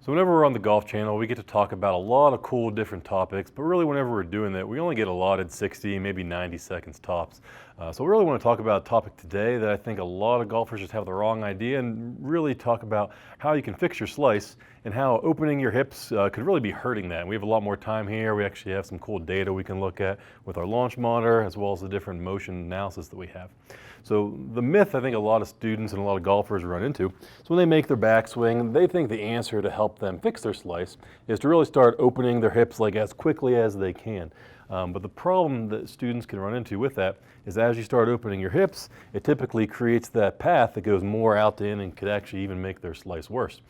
So whenever we're on the Golf Channel, we get to talk about a lot of cool different topics, but really whenever we're doing that, we only get allotted 60, maybe 90 seconds tops. So we really want to talk about a topic today that I think a lot of golfers just have the wrong idea, and really talk about how you can fix your slice and how opening your hips could really be hurting that. And we have a lot more time here. We actually have some cool data we can look at with our launch monitor, as well as the different motion analysis that we have. So the myth I think a lot of students and a lot of golfers run into is when they make their backswing, they think the answer to help them fix their slice is to really start opening their hips like as quickly as they can. But the problem that students can run into with that is as you start opening your hips, it typically creates that path that goes more out to in and could actually even make their slice worse.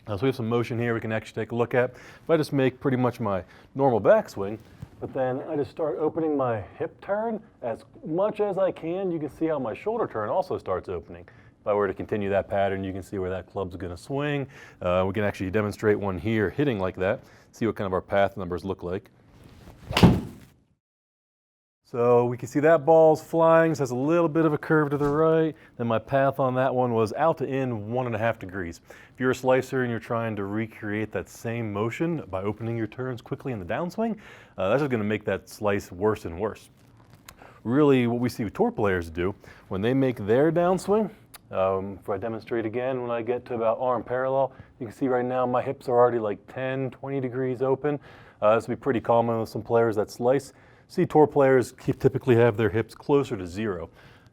So we have some motion here we can actually take a look at. If I just make pretty much my normal backswing, but then I just start opening my hip turn as much as I can, you can see how my shoulder turn also starts opening. If I were to continue that pattern, you can see where that club's gonna swing. We can actually demonstrate one here hitting like that, see what kind of our path numbers look like. So we can see that ball's flying, so has a little bit of a curve to the right. Then my path on that one was out to in 1.5 degrees. If you're a slicer and you're trying to recreate that same motion by opening your turns quickly in the downswing, that's just gonna make that slice worse and worse. Really what we see tour players do, when they make their downswing, if I demonstrate again, when I get to about arm parallel, you can see right now my hips are already like 10, 20 degrees open. This will be pretty common with some players that slice. See, tour players typically have their hips closer to zero.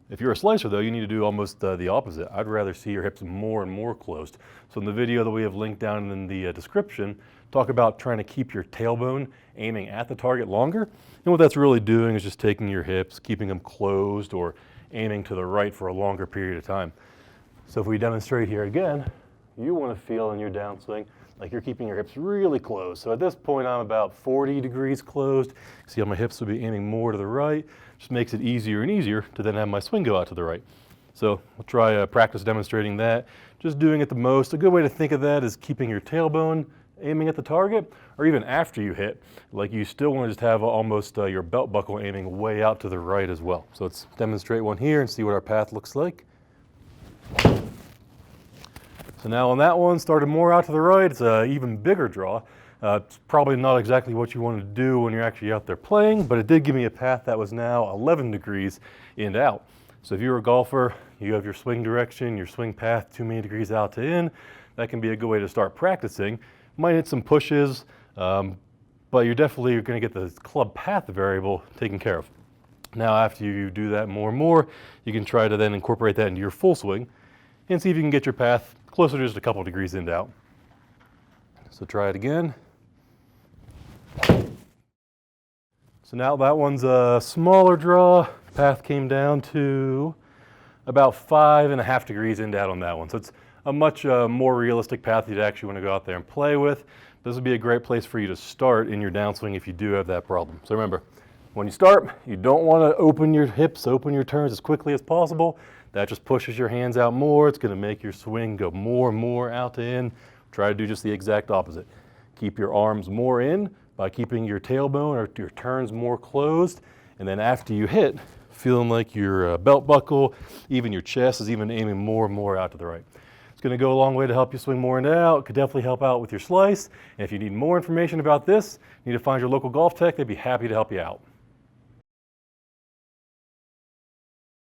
If you're a slicer though, you need to do almost the opposite. I'd rather see your hips more and more closed. So in the video that we have linked down in the description, talk about trying to keep your tailbone aiming at the target longer. And what that's really doing is just taking your hips, keeping them closed or aiming to the right for a longer period of time. So if we demonstrate here again, you want to feel in your downswing like you're keeping your hips really closed. So at this point, I'm about 40 degrees closed. See how my hips will be aiming more to the right. Just makes it easier and easier to then have my swing go out to the right. So we'll try practice demonstrating that. Just doing it the most. A good way to think of that is keeping your tailbone aiming at the target, or even after you hit, like you still want to just have almost your belt buckle aiming way out to the right as well. So let's demonstrate one here and see what our path looks like. So now on that one, started more out to the right, it's an even bigger draw. It's probably not exactly what you want to do when you're actually out there playing, but it did give me a path that was now 11 degrees in to out. So if you're a golfer, you have your swing direction, your swing path too many degrees out to in, that can be a good way to start practicing. Might hit some pushes, but you're definitely going to get the club path variable taken care of. Now after you do that more and more, you can try to then incorporate that into your full swing and see if you can get your path closer to just a couple degrees in to out. So try it again. So now that one's a smaller draw. Path came down to about 5.5 degrees in to out on that one. So it's a much more realistic path you'd actually want to go out there and play with. This would be a great place for you to start in your downswing if you do have that problem. So remember, when you start, you don't want to open your hips, open your turns as quickly as possible. That just pushes your hands out more. It's going to make your swing go more and more out to in. Try to do just the exact opposite. Keep your arms more in by keeping your tailbone or your turns more closed. And then after you hit, feeling like your belt buckle, even your chest is even aiming more and more out to the right. It's going to go a long way to help you swing more in and out. It could definitely help out with your slice. And if you need more information about this, you need to find your local GOLFTEC. They'd be happy to help you out.